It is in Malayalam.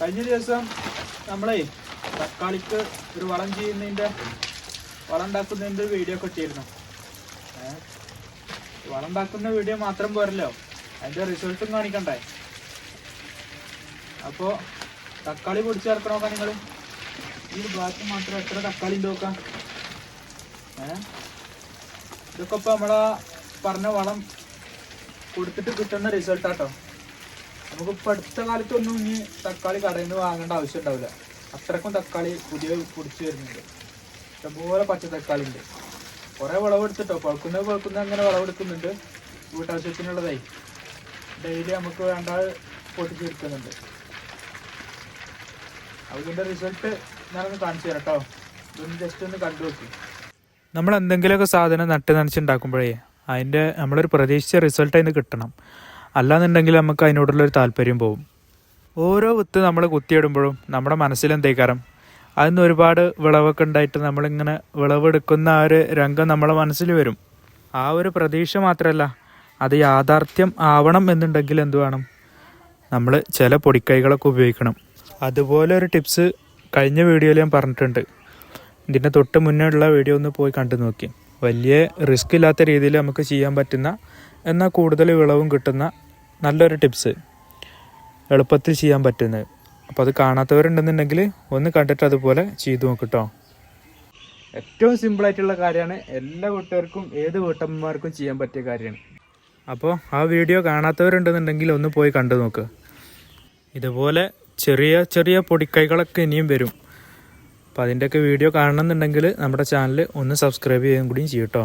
കഴിഞ്ഞ ദിവസം നമ്മളെ തക്കാളിക്ക് ഒരു വളം ഉണ്ടാക്കുന്നതിൻ്റെ വീഡിയോ ഒക്കെ ഇട്ടിരുന്നു. വളം ഉണ്ടാക്കുന്ന വീഡിയോ മാത്രം പോരല്ലോ, അതിൻ്റെ റിസൾട്ടും കാണിക്കണ്ടേ. അപ്പോൾ തക്കാളി പൊടിച്ച് ചേർക്കണ നോക്കാം. നിങ്ങൾ ഈ ഭാഗത്ത് മാത്രം എത്ര തക്കാളി ഉണ്ട് നോക്കാം. ഇതൊക്കെ ഇപ്പോൾ നമ്മളാ പറഞ്ഞ വളം കൊടുത്തിട്ട് കിട്ടുന്ന റിസൾട്ടാട്ടോ. നമുക്കിപ്പോൾ അടുത്ത കാലത്തൊന്നും ഇനി തക്കാളി കടയിൽ നിന്ന് വാങ്ങേണ്ട ആവശ്യം ഉണ്ടാവില്ല. അത്രക്കും തക്കാളി പുതിയ പൊടിച്ച് വരുന്നുണ്ട്. ഇഷ്ടംപോലെ പച്ച തക്കാളി ഉണ്ട്. കുറേ വിളവെടുത്തിട്ടോ, പഴുക്കുന്ന അങ്ങനെ വിളവെടുക്കുന്നുണ്ട്. വീട്ടാവശ്യത്തിനുള്ളതായി ഡെയിലി നമുക്ക് വേണ്ട പൊട്ടിച്ചെടുക്കുന്നുണ്ട്. അതിൻ്റെ റിസൾട്ട് ഞാനൊന്ന് കാണിച്ചു തരാം കേട്ടോ. ഇതൊന്ന് ജസ്റ്റ് ഒന്ന് കണ്ടു നോക്കി. നമ്മൾ എന്തെങ്കിലുമൊക്കെ സാധനം നട്ട് നനച്ചുണ്ടാക്കുമ്പോഴേ അതിൻ്റെ നമ്മളൊരു പ്രതീക്ഷിച്ച റിസൾട്ട് അതിന് കിട്ടണം. അല്ലാന്നുണ്ടെങ്കിൽ നമുക്ക് അതിനോടുള്ളൊരു താല്പര്യം പോകും. ഓരോ വിത്ത് നമ്മൾ കുത്തിയിടുമ്പോഴും നമ്മുടെ മനസ്സിലെന്തേക്കാരം അതിന് ഒരുപാട് വിളവൊക്കെ ഉണ്ടായിട്ട് നമ്മളിങ്ങനെ വിളവെടുക്കുന്ന ആ ഒരു രംഗം നമ്മളെ മനസ്സിൽ വരും. ആ ഒരു പ്രതീക്ഷ മാത്രമല്ല, അത് യാഥാർത്ഥ്യം ആവണം എന്നുണ്ടെങ്കിൽ എന്ത് വേണം, നമ്മൾ ചില പൊടിക്കൈകളൊക്കെ ഉപയോഗിക്കണം. അതുപോലെ ഒരു ടിപ്സ് കഴിഞ്ഞ വീഡിയോയിൽ ഞാൻ പറഞ്ഞിട്ടുണ്ട്. ഇതിൻ്റെ തൊട്ട് മുന്നേ ഉള്ള വീഡിയോ ഒന്ന് പോയി കണ്ടു നോക്കി. വലിയ റിസ്ക് ഇല്ലാത്ത രീതിയിൽ നമുക്ക് ചെയ്യാൻ പറ്റുന്ന എന്നാൽ കൂടുതൽ വിളവും കിട്ടുന്ന നല്ലൊരു ടിപ്സ്, എളുപ്പത്തിൽ ചെയ്യാൻ പറ്റുന്നത്. അപ്പോൾ അത് കാണാത്തവരുണ്ടെന്നുണ്ടെങ്കിൽ ഒന്ന് കണ്ടിട്ട് അതുപോലെ ചെയ്തു നോക്കിട്ടോ. ഏറ്റവും സിമ്പിളായിട്ടുള്ള കാര്യമാണ്. എല്ലാ വീട്ടുകാർക്കും ഏത് വീട്ടമ്മമാർക്കും ചെയ്യാൻ പറ്റിയ കാര്യമാണ്. അപ്പോൾ ആ വീഡിയോ കാണാത്തവരുണ്ടെന്നുണ്ടെങ്കിൽ ഒന്ന് പോയി കണ്ടു നോക്ക്. ഇതുപോലെ ചെറിയ ചെറിയ പൊടിക്കൈകളൊക്കെ ഇനിയും വരും. അപ്പോൾ അതിൻ്റെയൊക്കെ വീഡിയോ കാണണമെന്നുണ്ടെങ്കിൽ നമ്മുടെ ചാനൽ ഒന്ന് സബ്സ്ക്രൈബ് ചെയ്യാൻ കൂടിയും ചെയ്യട്ടോ.